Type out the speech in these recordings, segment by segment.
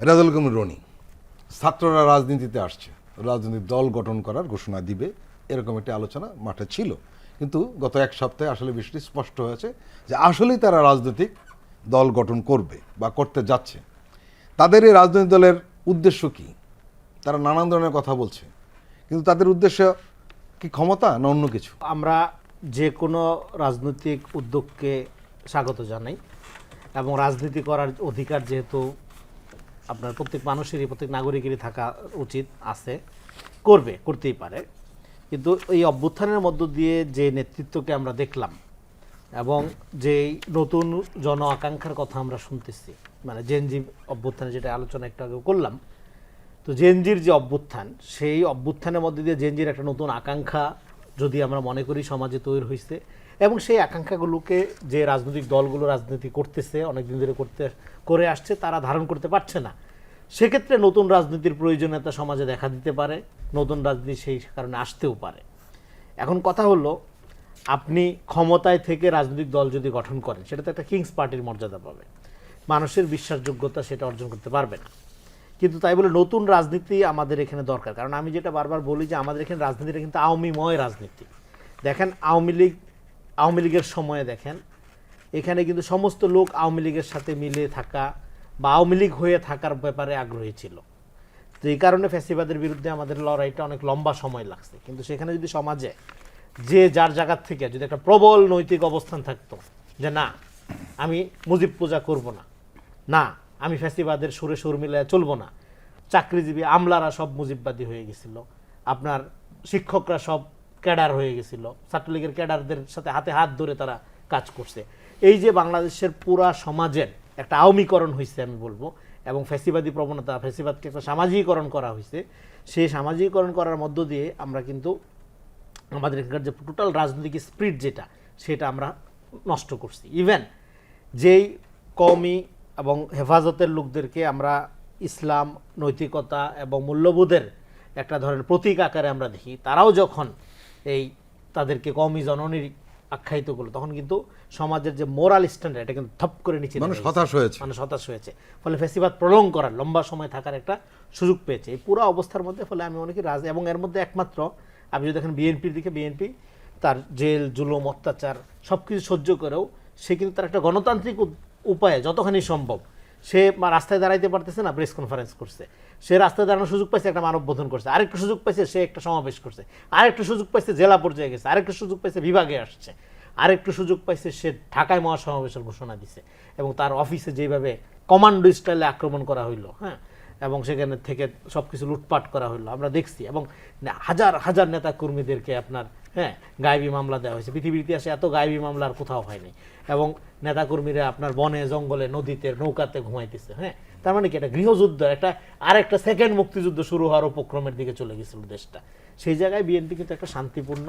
রেজাউল করিম রনি, ছাত্ররা রাজনীতিতে আসছে, রাজনৈতিক দল গঠন করার ঘোষণা দিবে, এরকম একটি আলোচনা মাঠে ছিল। কিন্তু গত এক সপ্তাহে আসলে বিষয়টি স্পষ্ট হয়েছে যে আসলেই তারা রাজনৈতিক দল গঠন করবে বা করতে যাচ্ছে। তাদের এই রাজনৈতিক দলের উদ্দেশ্য কি? তারা নানান ধরনের কথা বলছে, কিন্তু তাদের উদ্দেশ্য কি ক্ষমতা না অন্য কিছু? আমরা যে কোনো রাজনৈতিক উদ্যোগকে স্বাগত জানাই, এবং রাজনীতি করার অধিকার যেহেতু আপনার প্রত্যেক মানুষেরই, প্রত্যেক নাগরিকেরই থাকা উচিত, আছে, করতেই পারে। কিন্তু এই অভ্যুত্থানের মধ্য দিয়ে যে নেতৃত্বকে আমরা দেখলাম এবং যেই নতুন জন আকাঙ্ক্ষার কথা আমরা শুনতেছি, মানে জেনজি অভ্যুত্থানে যেটা আলোচনা একটু আগে করলাম, তো জেনজির যে অভ্যুত্থান, সেই অভ্যুত্থানের মধ্যে দিয়ে জেনজির একটা নতুন আকাঙ্ক্ষা যদি আমরা মনে করি সমাজে তৈরি হয়েছে, এবং সেই আকাঙ্ক্ষাগুলোকে যে রাজনৈতিক দলগুলো রাজনীতি করতেছে, অনেকদিন ধরে করে আসছে, তারা ধারণ করতে পারছে না। সেক্ষেত্রে নতুন রাজনীতির প্রয়োজনীয়তা সমাজে দেখা দিতে পারে, নতুন রাজনীতি সেই কারণে আসতেও পারে। এখন কথা হলো, আপনি ক্ষমতায় থেকে রাজনৈতিক দল যদি গঠন করেন, সেটা তো একটা কিংস পার্টির মর্যাদা পাবে, মানুষের বিশ্বাসযোগ্যতা সেটা অর্জন করতে পারবে না। কিন্তু তাই বলে নতুন রাজনীতি আমাদের এখানে দরকার, কারণ আমি যেটা বারবার বলি যে আমাদের এখানে রাজনীতিটা কিন্তু আওয়ামীময় রাজনীতি। দেখেন আওয়ামী লীগের সময়ে দেখেন এখানে কিন্তু সমস্ত লোক আওয়ামী লীগের সাথে মিলে থাকা বা আওয়ামী লীগ হয়ে থাকার ব্যাপারে আগ্রহী ছিল। তো এই কারণে ফ্যাসিবাদের বিরুদ্ধে আমাদের লড়াইটা অনেক লম্বা সময় লাগছে। কিন্তু সেখানে যদি সমাজে যে যার জায়গার থেকে যদি একটা প্রবল নৈতিক অবস্থান থাকতো যে না, আমি মুজিব পূজা করব না, না আমি ফ্যাসিবাদের সুরে সুর মিলায় চলবো না, চাকরিজীবী আমলারা সব মুজিববাদী হয়ে গেছিল, আপনার শিক্ষকরা সব ক্যাডার হয়ে গেছিল, ছাত্রলীগের ক্যাডারদের সাথে হাতে হাত ধরে তারা কাজ করছে। এই যে বাংলাদেশের পুরা সমাজের একটা আওয়ামীকরণ হয়েছে আমি বলবো, এবং ফ্যাসিবাদী প্রবণতা, ফ্যাসিবাদকে একটা সামাজিকীকরণ করা হয়েছে, সেই সামাজিকীকরণ করার মধ্য দিয়ে আমরা কিন্তু আমাদের এখানকার যে টোটাল রাজনৈতিক স্পিরিট যেটা, সেটা আমরা নষ্ট করছি। ইভেন যেই কওমি এবং হেফাজতের লোকদেরকে আমরা ইসলাম, নৈতিকতা এবং মূল্যবোধের একটা ধরনের প্রতীক আকারে আমরা দেখি, তারাও যখন এই তাদেরকে কওমি জননীর আখ্যায়িত করলো, তখন কিন্তু সমাজের যে মোরাল স্ট্যান্ডার্ড, এটা কিন্তু থপ করে নিচে মানুষ হতাশ হয়েছে। ফলে ফ্যাসিবাদ প্রলং করার, লম্বা সময় থাকার একটা সুযোগ পেয়েছে এই পুরো অবস্থার মধ্যে। ফলে আমি অনেকে এবং এর মধ্যে একমাত্র আপনি যদি দেখেন বিএনপির দিকে, বিএনপি তার জেল, জুলুম, অত্যাচার সব কিছু সহ্য করেও সে কিন্তু তার একটা গণতান্ত্রিক উপায়ে যতখানি সম্ভব সে রাস্তায় দাঁড়াইতে পারতেছে না, প্রেস কনফারেন্স করছে, সে রাস্তায় দাঁড়ানোর সুযোগ পাইছে, একটা মানববন্ধন করছে, আরেকটা সুযোগ পাইছে সে একটা সমাবেশ করছে, আরেকটা সুযোগ পাইছে জেলা পর্যায়ে গেছে, আরেকটা সুযোগ পাইছে বিভাগে আসছে, আরেকটু সুযোগ পাইছে সে ঢাকায় মহাসমাবেশের ঘোষণা দিছে, এবং তার অফিসে যেভাবে কমান্ডো স্টাইলে আক্রমণ করা হইলো, হ্যাঁ, এবং সেখানে থেকে সব কিছু লুটপাট করা হইলো আমরা দেখছি, এবং হাজার হাজার নেতা কর্মীদেরকে আপনার গায়েবী মামলা দেওয়া হয়েছে। পৃথিবীর ইতিহাসে এত গায়েবী মামলা আর কোথাও হয়নি। এবং নেতাকর্মীরা আপনার বনে জঙ্গলে নদীতে নৌকাতে ঘুমাইতেছে। তার মানে কি একটা গৃহযুদ্ধ, আরেকটা সেকেন্ড মুক্তিযুদ্ধ শুরু হওয়ার উপক্রমের দিকে চলে গেছিল দেশটা। সেই জায়গায় বিএনপি কিন্তু একটা শান্তিপূর্ণ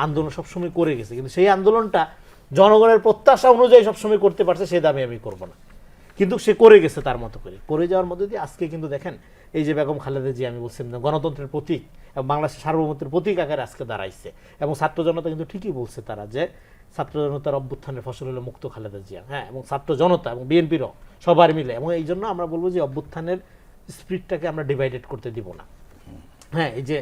আন্দোলন সবসময় করে গেছে, কিন্তু সেই আন্দোলনটা জনগণের প্রত্যাশা অনুযায়ী সবসময় করতে পারছে, সে দাবি আমি করব না, কিন্তু সে করে গেছে তার মতো করে যাওয়ার মধ্যে দিয়ে আজকে কিন্তু দেখেন এই যে বেগম খালেদা জিয়া, আমি বলছিলাম গণতন্ত্রের প্রতীক এবং বাংলাদেশের সার্বভৌমত্বের প্রতীক আকারে আজকে দাঁড়াইছে। এবং ছাত্র জনতা কিন্তু ঠিকই বলছে তারা যে ছাত্র জনতার অভ্যুত্থানের ফসল হলো মুক্ত খালেদা জিয়া, এবং ছাত্র জনতা এবং বিএনপিরও সবার মিলে। এবং এই জন্য আমরা বলবো যে অভ্যুত্থানের স্পিরিটটাকে আমরা ডিভাইডেড করতে দিব না। এই যে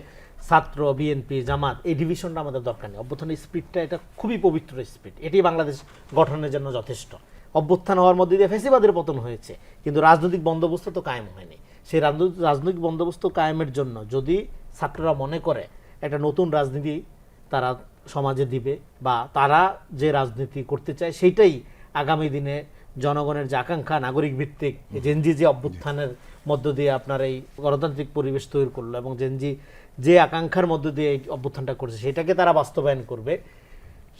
ছাত্র, বিএনপি, জামাত, এই ডিভিশনটা আমাদের দরকার নেই। অভ্যুত্থানের স্পিরিটটা এটা খুবই পবিত্র স্পিরিট, এটি বাংলাদেশ গঠনের জন্য যথেষ্ট। অভ্যুত্থান হওয়ার মধ্যে দিয়ে ফ্যাসিবাদের পতন হয়েছে, কিন্তু রাজনৈতিক বন্দোবস্ত তো কায়েম হয়নি। সেই রাজনৈতিক বন্দোবস্ত কায়েমের জন্য যদি ছাত্ররা মনে করে একটা নতুন রাজনীতি তারা সমাজে দিবে, বা তারা যে রাজনীতি করতে চায় সেইটাই আগামী দিনে জনগণের যে আকাঙ্ক্ষা, নাগরিক ভিত্তিক জেনজি যে অভ্যুত্থানের মধ্য দিয়ে আপনার এই গণতান্ত্রিক পরিবেশ তৈরি করলো, এবং জেনজি যে আকাঙ্ক্ষার মধ্য দিয়ে এই অভ্যুত্থানটা করছে সেটাকে তারা বাস্তবায়ন করবে,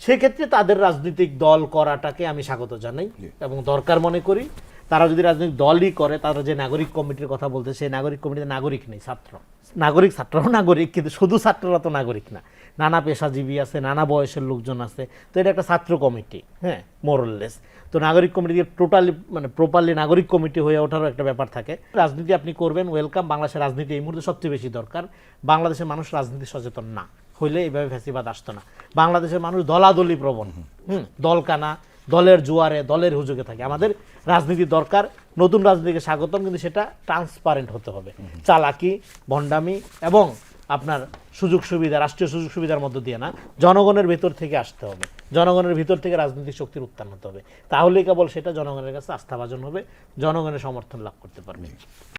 সেক্ষেত্রে তাদের রাজনৈতিক দল করাটাকে আমি স্বাগত জানাই এবং দরকার মনে করি। তারা যদি রাজনৈতিক দলই করে, তারা যে নাগরিক কমিটির কথা বলতে, সেই নাগরিক কমিটিতে নাগরিক নেই, ছাত্ররাও নাগরিক, কিন্তু শুধু ছাত্ররা তো নাগরিক না, নানা পেশাজীবী আছে, নানা বয়সের লোকজন আছে। তো এটা একটা ছাত্র কমিটি, মোরললেস। তো নাগরিক কমিটি দিয়ে প্রপারলি নাগরিক কমিটি হয়ে ওঠারও একটা ব্যাপার থাকে। রাজনীতি আপনি করবেন, ওয়েলকাম। বাংলাদেশের রাজনীতি এই মুহূর্তে সবচেয়ে বেশি দরকার। বাংলাদেশের মানুষ রাজনীতি সচেতন না হইলে এইভাবে ফ্যাসিবাদ আসতো না। বাংলাদেশের মানুষ দলাদলি প্রবণ, দলকানা, দলের জোয়ারে দলের হুজুগে থাকে। আমাদের রাজনীতি দরকার, নতুন রাজনীতিকে স্বাগতম, কিন্তু সেটা ট্রান্সপারেন্ট হতে হবে। চালাকি, ভণ্ডামি এবং আপনার সুযোগ সুবিধা, রাষ্ট্রীয় সুযোগ সুবিধার মধ্য দিয়ে না, জনগণের ভেতর থেকে আসতে হবে, জনগণের ভিতর থেকে রাজনৈতিক শক্তির উত্থান হতে হবে। তাহলেই কেবল সেটা জনগণের কাছে আস্থাভাজন হবে, জনগণের সমর্থন লাভ করতে পারবে।